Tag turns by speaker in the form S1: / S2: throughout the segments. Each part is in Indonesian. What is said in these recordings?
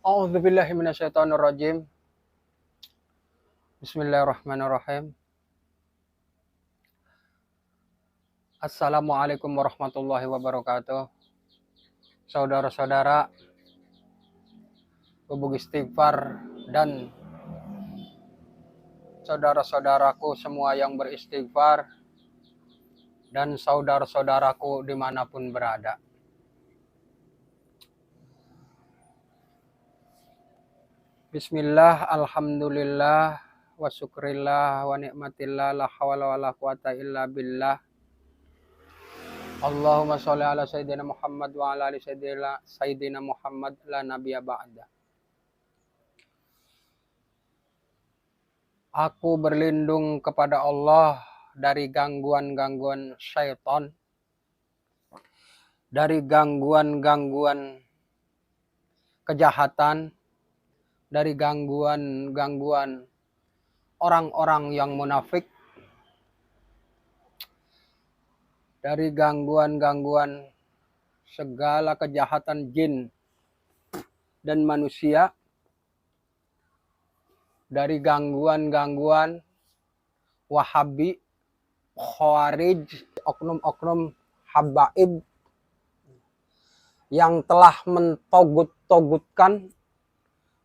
S1: A'udzubillahi minasyaitonirrajim. Bismillahirrahmanirrahim. Assalamualaikum warahmatullahi wabarakatuh. Saudara-saudara, hubung istighfar dan saudara-saudaraku semua yang beristighfar dan saudara-saudaraku dimanapun berada. Bismillah, alhamdulillah, wa syukrillah, wa ni'matillah, la hawla wa la quwata illa billah. Allahumma sholli ala sayyidina Muhammad wa ala ali sayyidina Muhammad la nabiyya ba'da. Aku berlindung kepada Allah dari gangguan-gangguan syaitan, dari gangguan-gangguan kejahatan, dari gangguan-gangguan orang-orang yang munafik, dari gangguan-gangguan segala kejahatan jin dan manusia, dari gangguan-gangguan Wahabi, Khawarij, oknum-oknum habaib yang telah mentogut-togutkan,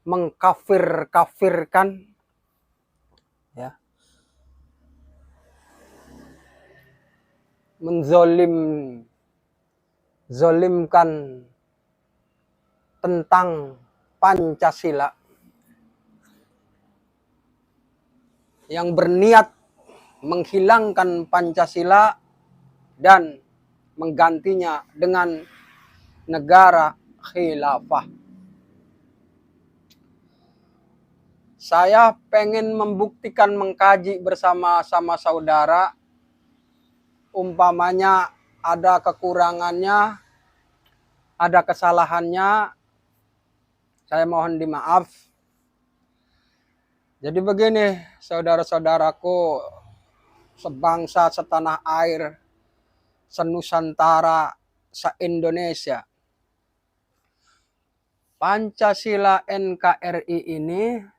S1: mengkafir-kafirkan, ya, menzolimkan tentang Pancasila, yang berniat menghilangkan Pancasila dan menggantinya dengan negara khilafah. Saya pengen membuktikan, mengkaji bersama-sama saudara, umpamanya ada kekurangannya, ada kesalahannya, saya mohon dimaaf. Jadi begini, saudara-saudaraku, sebangsa, setanah air, senusantara, se-Indonesia. Pancasila NKRI ini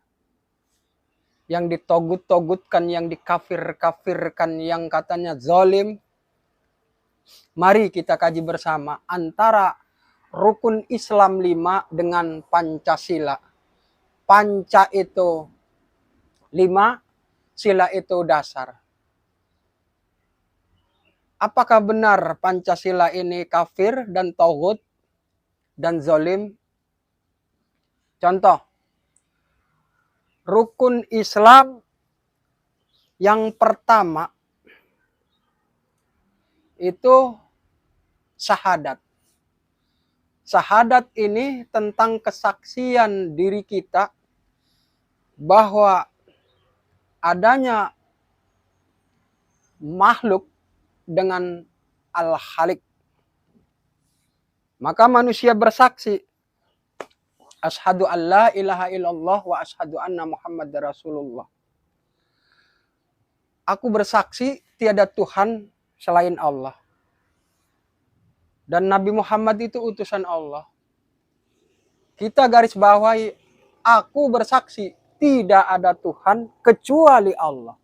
S1: yang ditogut-togutkan, yang dikafir-kafirkan, yang katanya zalim. Mari kita kaji bersama antara rukun Islam 5 dengan Pancasila. Panca itu 5, sila itu dasar. Apakah benar Pancasila ini kafir dan tauhid dan zalim? Contoh, rukun Islam yang pertama itu syahadat. Syahadat ini tentang kesaksian diri kita bahwa adanya makhluk dengan Al-Khaliq. Maka manusia bersaksi, asyhadu an la ilaha illallah wa asyhadu anna Muhammadar Rasulullah. Aku bersaksi tiada Tuhan selain Allah. Dan Nabi Muhammad itu utusan Allah. Kita garis bawahi, aku bersaksi tidak ada Tuhan kecuali Allah.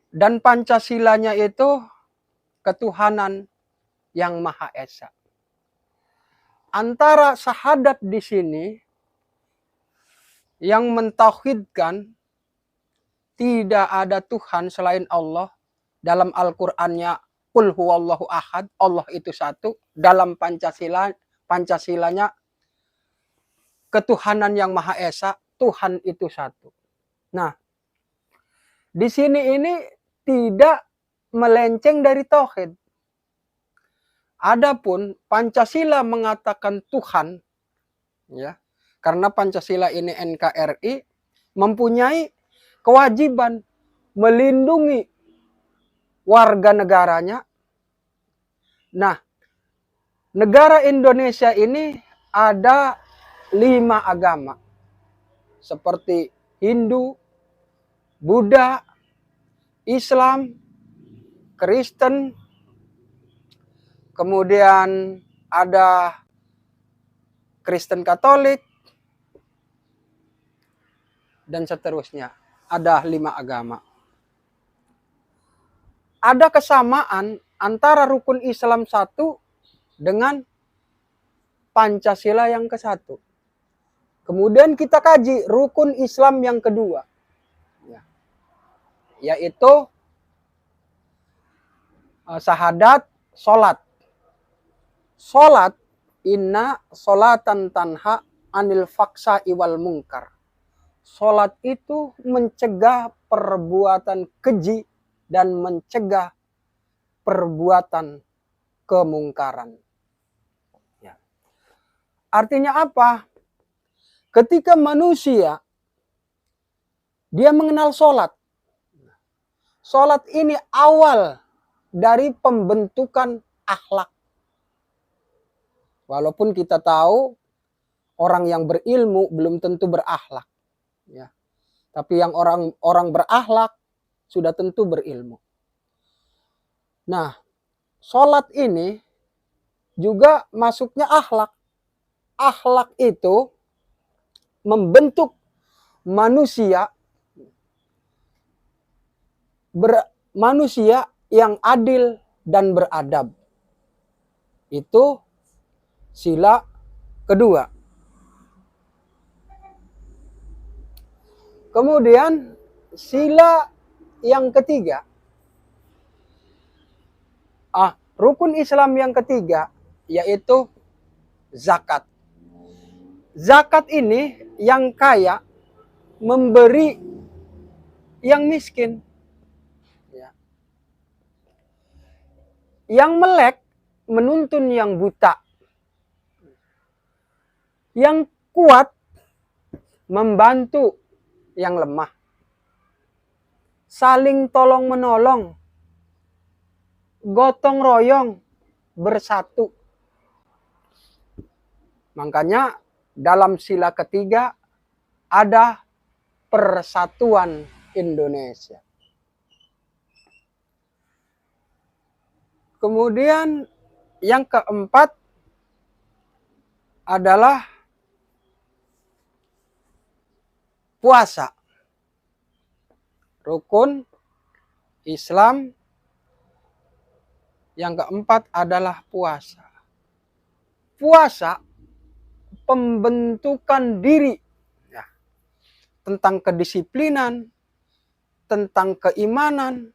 S1: Dan Pancasilanya itu ketuhanan yang Maha Esa. Antara syahadat di sini yang mentauhidkan tidak ada Tuhan selain Allah, dalam Al-Qur'annya qul huwallahu ahad, Allah itu satu. Dalam Pancasilanya ketuhanan yang Maha Esa, Tuhan itu satu. Nah, di sini ini tidak melenceng dari tauhid. Adapun Pancasila mengatakan Tuhan, ya, karena Pancasila ini NKRI mempunyai kewajiban melindungi warga negaranya. Nah, negara Indonesia ini ada 5 agama, seperti Hindu, Buddha, Islam, Kristen, kemudian ada Kristen Katolik, dan seterusnya. Ada 5 agama. Ada kesamaan antara rukun Islam 1 dengan Pancasila yang ke-1. Kemudian kita kaji rukun Islam yang kedua, yaitu syahadat, sholat. Sholat, inna sholatan tanha anil faksa iwal mungkar. Sholat itu mencegah perbuatan keji dan mencegah perbuatan kemungkaran. Ya. Artinya apa? Ketika manusia dia mengenal sholat. Sholat ini awal dari pembentukan akhlak. Walaupun kita tahu orang yang berilmu belum tentu berakhlak. Ya. Tapi yang orang berakhlak sudah tentu berilmu. Nah, sholat ini juga masuknya akhlak. Akhlak itu membentuk manusia manusia yang adil dan beradab. Itu sila kedua. Kemudian sila yang ketiga, rukun Islam yang ketiga yaitu zakat. Zakat ini yang kaya memberi yang miskin. Ya. Yang melek menuntun yang buta. Yang kuat membantu yang lemah. Saling tolong menolong. Gotong royong bersatu. Makanya dalam sila ketiga ada persatuan Indonesia. Kemudian yang keempat adalah puasa. Rukun Islam yang keempat adalah puasa. Puasa pembentukan diri, ya, tentang kedisiplinan, tentang keimanan,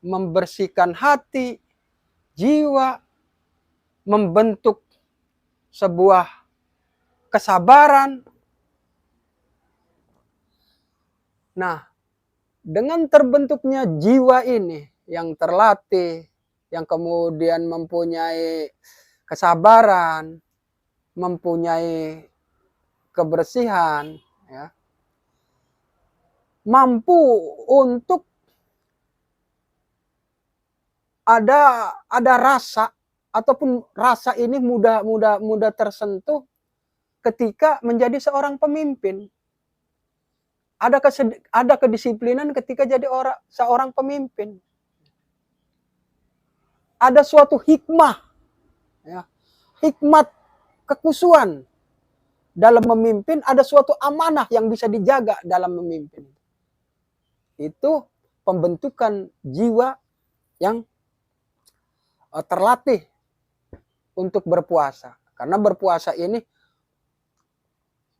S1: membersihkan hati, jiwa, membentuk sebuah kesabaran. Nah, dengan terbentuknya jiwa ini yang terlatih, yang kemudian mempunyai kesabaran, mempunyai kebersihan, ya, mampu untuk ada rasa, ataupun rasa ini mudah tersentuh ketika menjadi seorang pemimpin. Ada kedisiplinan ketika jadi seorang pemimpin. Ada suatu hikmah, ya, hikmat kekusuhan dalam memimpin, ada suatu amanah yang bisa dijaga dalam memimpin. Itu pembentukan jiwa yang terlatih untuk berpuasa. Karena berpuasa ini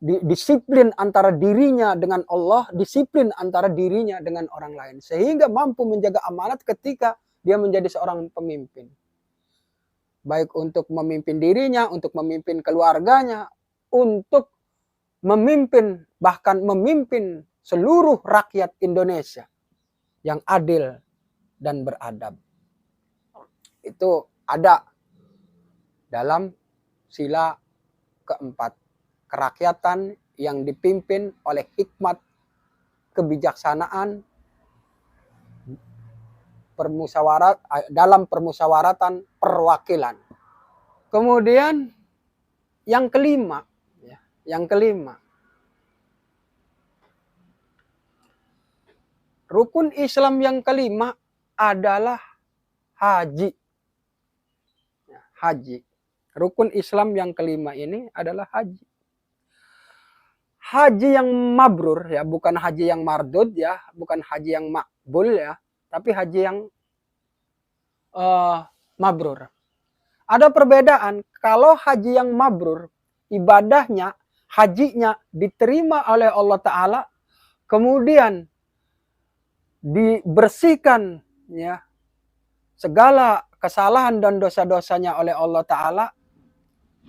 S1: disiplin antara dirinya dengan Allah, disiplin antara dirinya dengan orang lain. Sehingga mampu menjaga amanat ketika dia menjadi seorang pemimpin. Baik untuk memimpin dirinya, untuk memimpin keluarganya, untuk memimpin, bahkan memimpin seluruh rakyat Indonesia yang adil dan beradab. Itu ada dalam sila keempat. Kerakyatan yang dipimpin oleh hikmat, kebijaksanaan, dalam permusyawaratan perwakilan. Kemudian yang kelima, rukun Islam yang kelima adalah haji. Haji. Rukun Islam yang kelima ini adalah haji. Haji yang mabrur ya, bukan haji yang mardud ya, bukan haji yang makbul ya, tapi haji yang mabrur. Ada perbedaan. Kalau haji yang mabrur, ibadahnya, hajinya diterima oleh Allah Ta'ala, kemudian dibersihkan ya segala kesalahan dan dosa-dosanya oleh Allah Ta'ala,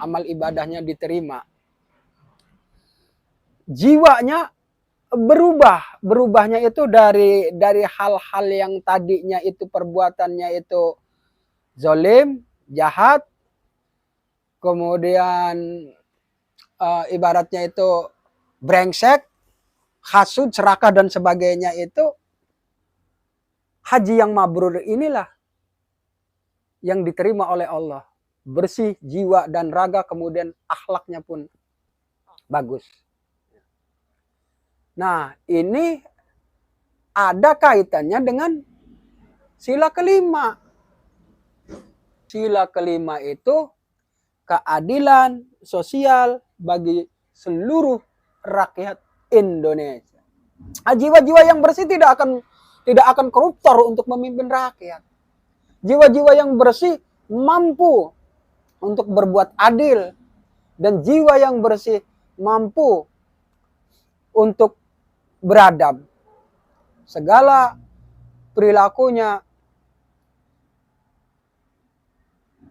S1: amal ibadahnya diterima. Jiwanya berubahnya itu dari hal-hal yang tadinya itu perbuatannya itu zalim, jahat, kemudian ibaratnya itu brengsek, hasud, serakah dan sebagainya. Itu haji yang mabrur inilah yang diterima oleh Allah, bersih jiwa dan raga, kemudian akhlaknya pun bagus. Nah, ini ada kaitannya dengan sila kelima. Sila kelima itu keadilan sosial bagi seluruh rakyat Indonesia. Jiwa-jiwa yang bersih tidak akan koruptor untuk memimpin rakyat. Jiwa-jiwa yang bersih mampu untuk berbuat adil, dan jiwa yang bersih mampu untuk beradab. Segala perilakunya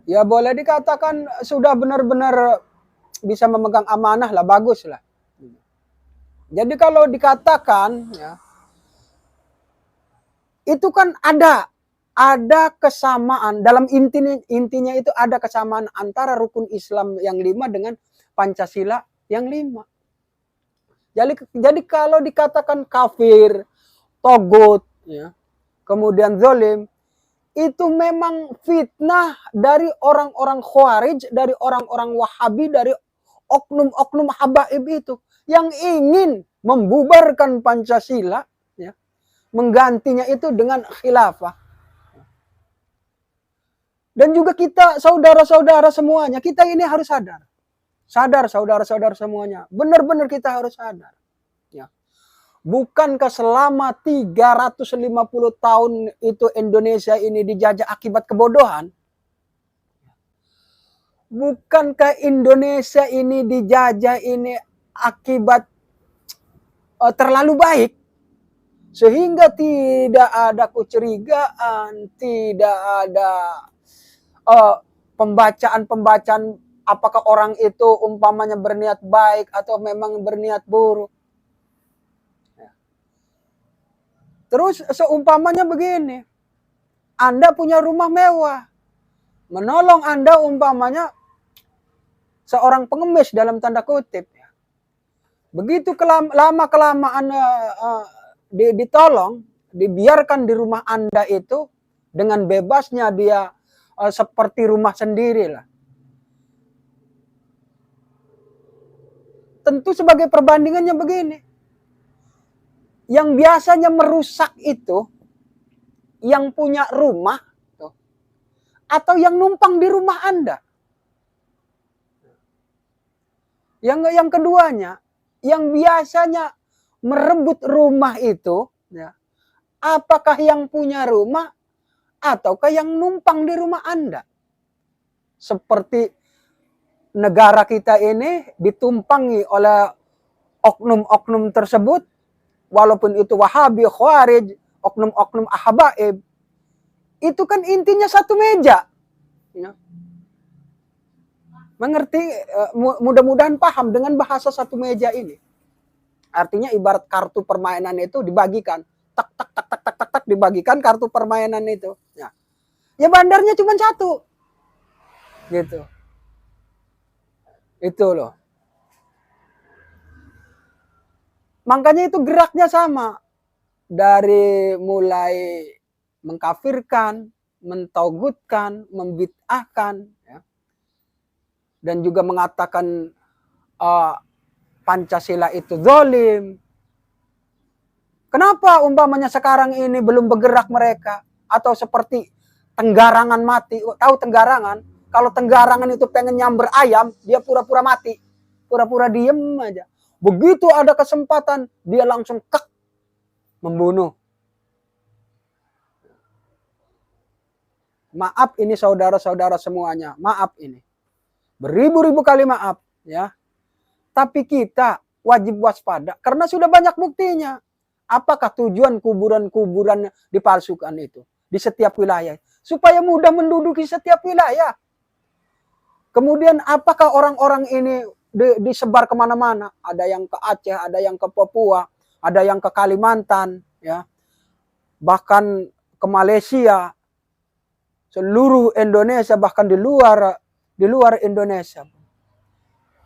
S1: ya boleh dikatakan sudah benar-benar bisa memegang amanah lah, bagus lah. Jadi kalau dikatakan ya, itu kan ada kesamaan, dalam intinya itu ada kesamaan antara rukun Islam yang 5 dengan Pancasila yang 5. Jadi kalau dikatakan kafir, togut, ya, kemudian zalim, itu memang fitnah dari orang-orang Khawarij, dari orang-orang Wahabi, dari oknum-oknum habaib itu yang ingin membubarkan Pancasila, ya, menggantinya itu dengan khilafah. Dan juga kita saudara-saudara semuanya, kita ini harus sadar. Sadar saudara-saudara semuanya, benar-benar kita harus sadar. Ya. Bukankah selama 350 tahun itu Indonesia ini dijajah akibat kebodohan? Bukankah Indonesia ini dijajah ini akibat terlalu baik? Sehingga tidak ada kecurigaan, tidak ada pembacaan apakah orang itu umpamanya berniat baik atau memang berniat buruk. Terus seumpamanya begini, Anda punya rumah mewah, menolong Anda umpamanya seorang pengemis dalam tanda kutip. Begitu lama-kelamaan ditolong, dibiarkan di rumah Anda itu dengan bebasnya dia seperti rumah sendiri lah. Tentu sebagai perbandingannya begini. Yang biasanya merusak itu yang punya rumah tuh, atau yang numpang di rumah Anda. Yang keduanya, yang biasanya merebut rumah itu, ya, apakah yang punya rumah ataukah yang numpang di rumah Anda? Seperti negara kita ini ditumpangi oleh oknum-oknum tersebut, walaupun itu Wahabi, Khawarij, oknum-oknum Ahbaib, itu kan intinya satu meja. Ya. Mengerti, mudah-mudahan paham dengan bahasa satu meja ini. Artinya ibarat kartu permainan itu dibagikan, tak tak tak tak tak tak, tak dibagikan kartu permainan itu. Ya bandarnya cuma satu, gitu. Itu loh. Makanya itu geraknya sama. Dari mulai mengkafirkan, mentauhidkan, membid'ahkan, ya, dan juga mengatakan Pancasila itu zalim. Kenapa umpamanya sekarang ini belum bergerak mereka? Atau seperti Tenggarangan mati. Tahu Tenggarangan? Kalau tenggarangan itu pengen nyamber ayam, dia pura-pura mati. Pura-pura diem aja. Begitu ada kesempatan, dia langsung kek membunuh. Maaf ini saudara-saudara semuanya, maaf ini. Beribu-ribu kali maaf, ya. Tapi kita wajib waspada karena sudah banyak buktinya. Apakah tujuan kuburan-kuburan dipalsukan itu di setiap wilayah? Supaya mudah menduduki setiap wilayah. Kemudian apakah orang-orang ini disebar kemana-mana? Ada yang ke Aceh, ada yang ke Papua, ada yang ke Kalimantan, ya, bahkan ke Malaysia, seluruh Indonesia, bahkan di luar Indonesia.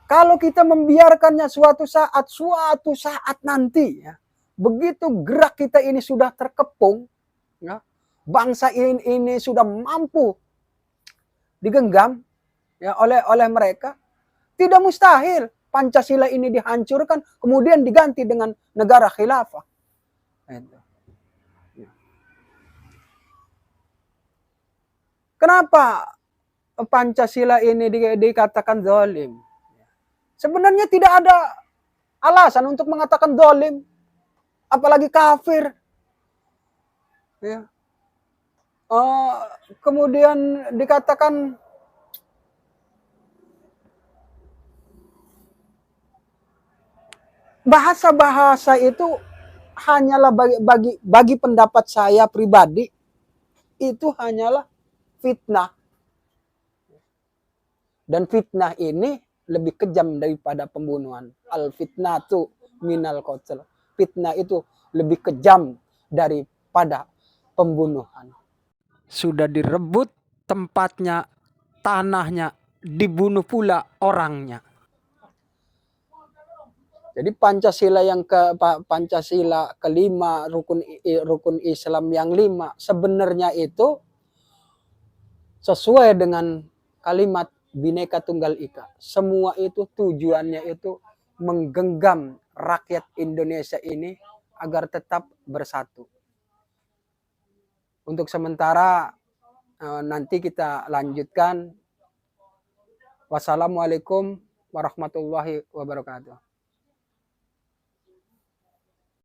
S1: Kalau kita membiarkannya suatu saat nanti, ya, begitu gerak kita ini sudah terkepung, ya, bangsa ini sudah mampu digenggam, ya, oleh mereka, tidak mustahil Pancasila ini dihancurkan kemudian diganti dengan negara khilafah. Kenapa Pancasila ini dikatakan zalim? Sebenarnya tidak ada alasan untuk mengatakan zalim, apalagi kafir. Ya. Kemudian dikatakan bahasa-bahasa itu hanyalah bagi pendapat saya pribadi, itu hanyalah fitnah. Dan fitnah ini lebih kejam daripada pembunuhan. Al-fitnatu minal qatl. Fitnah itu lebih kejam daripada pembunuhan. Sudah direbut tempatnya, tanahnya, dibunuh pula orangnya. Jadi Pancasila kelima, rukun Islam yang 5 sebenarnya itu sesuai dengan kalimat Bhinneka Tunggal Ika. Semua itu tujuannya itu menggenggam rakyat Indonesia ini agar tetap bersatu. Untuk sementara nanti kita lanjutkan. Wassalamualaikum warahmatullahi wabarakatuh.